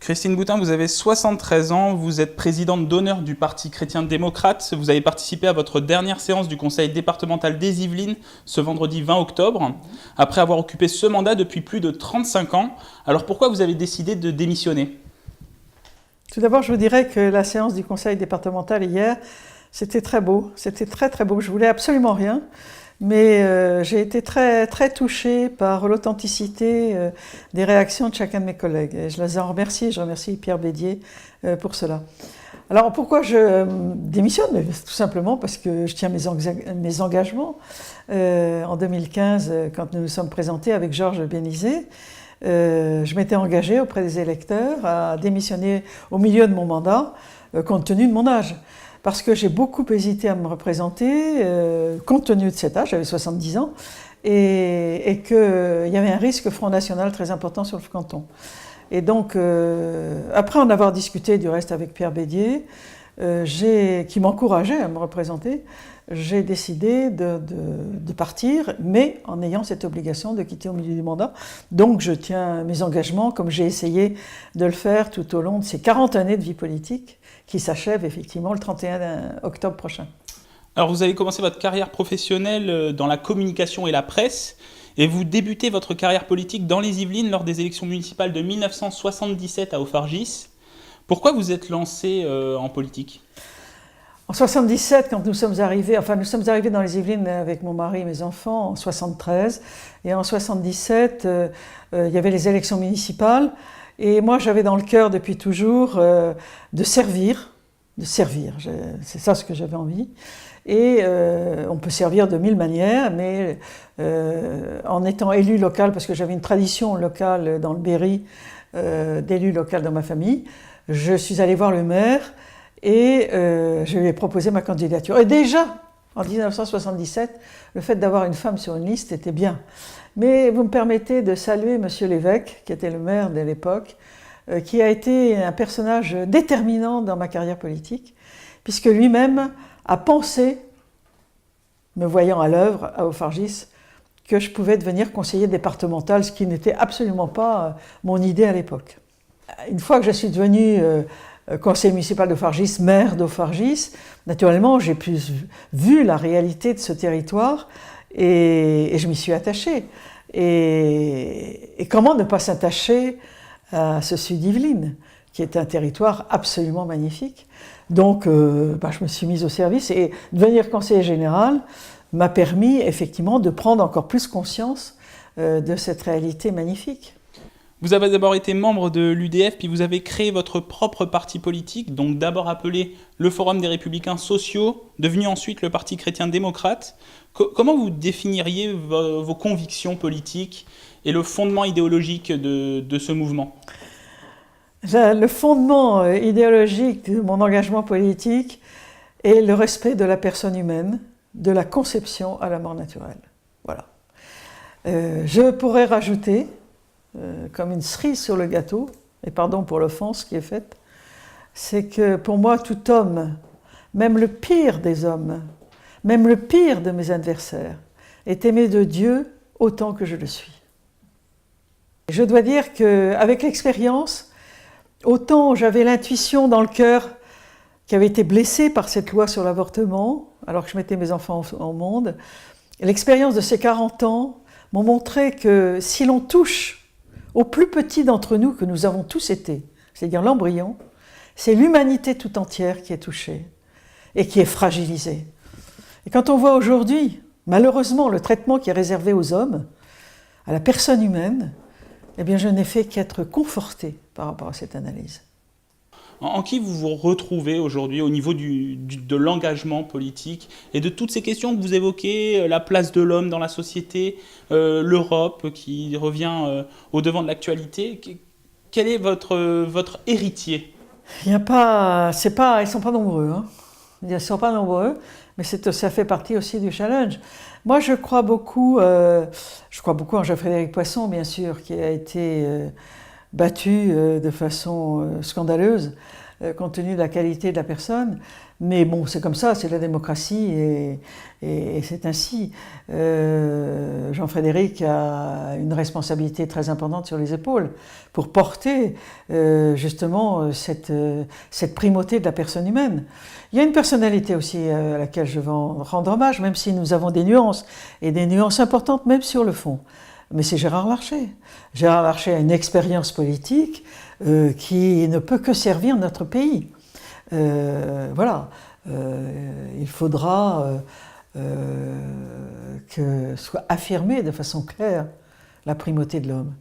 Christine Boutin, vous avez 73 ans, vous êtes présidente d'honneur du Parti chrétien-démocrate. Vous avez participé à votre dernière séance du conseil départemental des Yvelines ce vendredi 20 octobre, après avoir occupé ce mandat depuis plus de 35 ans. Alors pourquoi vous avez décidé de démissionner ? Tout d'abord, je vous dirais que la séance du conseil départemental hier, c'était très beau. C'était très très beau. Je voulais absolument rien. Mais j'ai été très, très touchée par l'authenticité des réactions de chacun de mes collègues. Et je les en remercie, je remercie Pierre Bédier pour cela. Alors pourquoi je démissionne ? Tout simplement parce que je tiens mes engagements. En 2015, quand nous nous sommes présentés avec Georges Bénizet, je m'étais engagée auprès des électeurs à démissionner au milieu de mon mandat, compte tenu de mon âge. Parce que j'ai beaucoup hésité à me représenter, compte tenu de cet âge, j'avais 70 ans, et qu'il y avait un risque Front National très important sur le canton. Et donc, après en avoir discuté du reste avec Pierre Bédier, qui m'encourageait à me représenter, j'ai décidé de partir, mais en ayant cette obligation de quitter au milieu du mandat. Donc je tiens mes engagements, comme j'ai essayé de le faire tout au long de ces 40 années de vie politique, qui s'achève effectivement le 31 octobre prochain. Alors vous avez commencé votre carrière professionnelle dans la communication et la presse, et vous débutez votre carrière politique dans les Yvelines lors des élections municipales de 1977 à Hauts-Fargis. Pourquoi vous êtes lancé en politique ? En 77, quand nous sommes arrivés dans les Yvelines avec mon mari et mes enfants en 73, et en 77, il y avait les élections municipales. Et moi, j'avais dans le cœur depuis toujours de servir, c'est ça ce que j'avais envie. Et on peut servir de mille manières, mais en étant élu local, parce que j'avais une tradition locale dans le Berry, d'élu local dans ma famille, je suis allée voir le maire et je lui ai proposé ma candidature. Et déjà, en 1977, le fait d'avoir une femme sur une liste était bien. Mais vous me permettez de saluer Monsieur l'évêque, qui était le maire de l'époque, qui a été un personnage déterminant dans ma carrière politique, puisque lui-même a pensé, me voyant à l'œuvre à Hauts-Fargis, que je pouvais devenir conseiller départemental, ce qui n'était absolument pas mon idée à l'époque. Une fois que je suis devenue conseiller municipal d'Hauts-Fargis, maire d'Hauts-Fargis, naturellement j'ai plus vu la réalité de ce territoire et je m'y suis attachée. Et comment ne pas s'attacher à ce Sud-Yvelines, qui est un territoire absolument magnifique. Donc je me suis mise au service et devenir conseiller général m'a permis effectivement de prendre encore plus conscience de cette réalité magnifique. Vous avez d'abord été membre de l'UDF, puis vous avez créé votre propre parti politique, donc d'abord appelé le Forum des Républicains Sociaux, devenu ensuite le Parti chrétien-démocrate. Comment vous définiriez vos convictions politiques et le fondement idéologique de ce mouvement ? Le fondement idéologique de mon engagement politique est le respect de la personne humaine, de la conception à la mort naturelle. Voilà. Je pourrais rajouter, comme une cerise sur le gâteau, et pardon pour l'offense qui est faite, c'est que pour moi, tout homme, même le pire des hommes, même le pire de mes adversaires, est aimé de Dieu autant que je le suis. Je dois dire qu'avec l'expérience, autant j'avais l'intuition dans le cœur qui avait été blessée par cette loi sur l'avortement, alors que je mettais mes enfants au monde, l'expérience de ces 40 ans m'ont montré que si l'on touche au plus petit d'entre nous que nous avons tous été, c'est-à-dire l'embryon, c'est l'humanité tout entière qui est touchée et qui est fragilisée. Et quand on voit aujourd'hui, malheureusement, le traitement qui est réservé aux hommes, à la personne humaine, eh bien je n'ai fait qu'être confortée par rapport à cette analyse. En qui vous vous retrouvez aujourd'hui au niveau de l'engagement politique et de toutes ces questions que vous évoquez, la place de l'homme dans la société, l'Europe qui revient au devant de l'actualité. Quel est votre héritier ? Ils ne sont pas nombreux. Hein. Ils ne sont pas nombreux, mais ça fait partie aussi du challenge. Moi, je crois beaucoup en Jean-Frédéric Poisson, bien sûr, qui a été battu de façon scandaleuse compte tenu de la qualité de la personne. Mais bon, c'est comme ça, c'est la démocratie et c'est ainsi. Jean-Frédéric a une responsabilité très importante sur les épaules pour porter justement cette primauté de la personne humaine. Il y a une personnalité aussi à laquelle je veux rendre hommage, même si nous avons des nuances, et des nuances importantes même sur le fond. Mais c'est Gérard Larcher. Gérard Larcher a une expérience politique qui ne peut que servir notre pays. Voilà. Il faudra que soit affirmée de façon claire la primauté de l'homme.